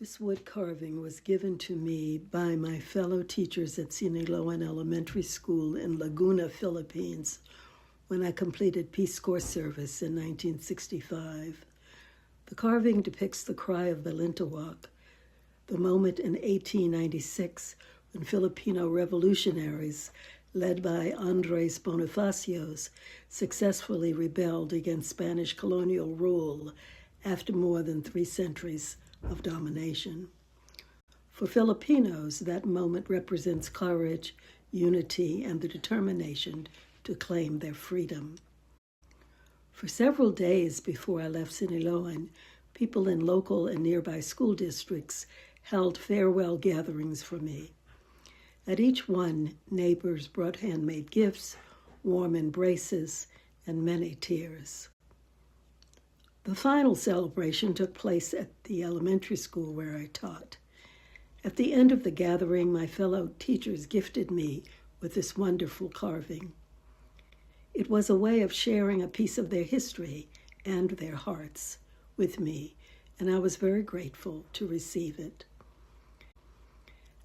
This wood carving was given to me by my fellow teachers at Siniloan Elementary School in Laguna, Philippines, when I completed Peace Corps service in 1965. The carving depicts the cry of Balintawak, the moment in 1896 when Filipino revolutionaries, led by Andres Bonifacios, successfully rebelled against Spanish colonial rule after more than 3 centuries of domination. For Filipinos, that moment represents courage, unity, and the determination to claim their freedom. For several days before I left Siniloan, people in local and nearby school districts held farewell gatherings for me. At each one, neighbors brought handmade gifts, warm embraces, and many tears. The final celebration took place at the elementary school where I taught. At the end of the gathering, my fellow teachers gifted me with this wonderful carving. It was a way of sharing a piece of their history and their hearts with me, and I was very grateful to receive it.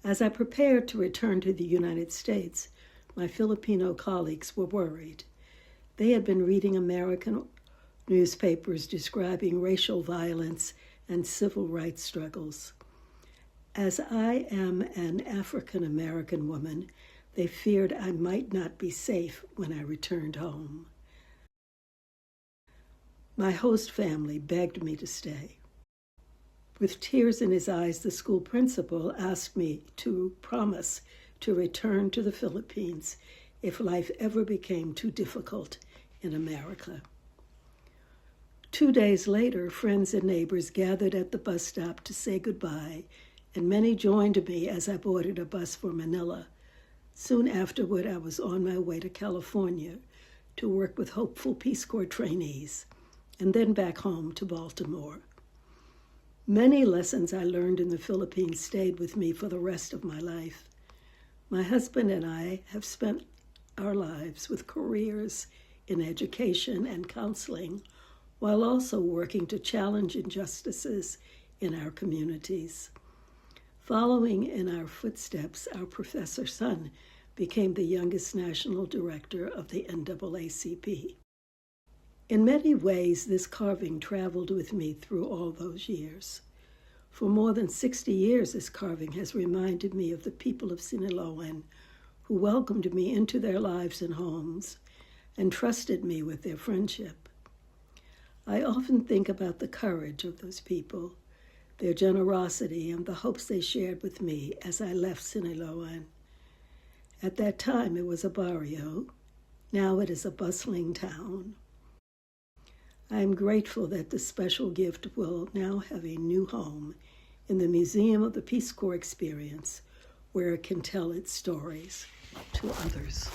As I prepared to return to the United States, my Filipino colleagues were worried. They had been reading American newspapers describing racial violence and civil rights struggles. As I am an African American woman, they feared I might not be safe when I returned home. My host family begged me to stay. With tears in his eyes, the school principal asked me to promise to return to the Philippines if life ever became too difficult in America. 2 days later, friends and neighbors gathered at the bus stop to say goodbye, and many joined me as I boarded a bus for Manila. Soon afterward, I was on my way to California to work with hopeful Peace Corps trainees, and then back home to Baltimore. Many lessons I learned in the Philippines stayed with me for the rest of my life. My husband and I have spent our lives with careers in education and counseling, while also working to challenge injustices in our communities. Following in our footsteps, our professor's son became the youngest national director of the NAACP. In many ways, this carving traveled with me through all those years. For more than 60 years, this carving has reminded me of the people of Siniloan who welcomed me into their lives and homes and trusted me with their friendship. I often think about the courage of those people, their generosity, and the hopes they shared with me as I left Siniloan. At that time, it was a barrio. Now it is a bustling town. I am grateful that this special gift will now have a new home in the Museum of the Peace Corps Experience, where it can tell its stories to others.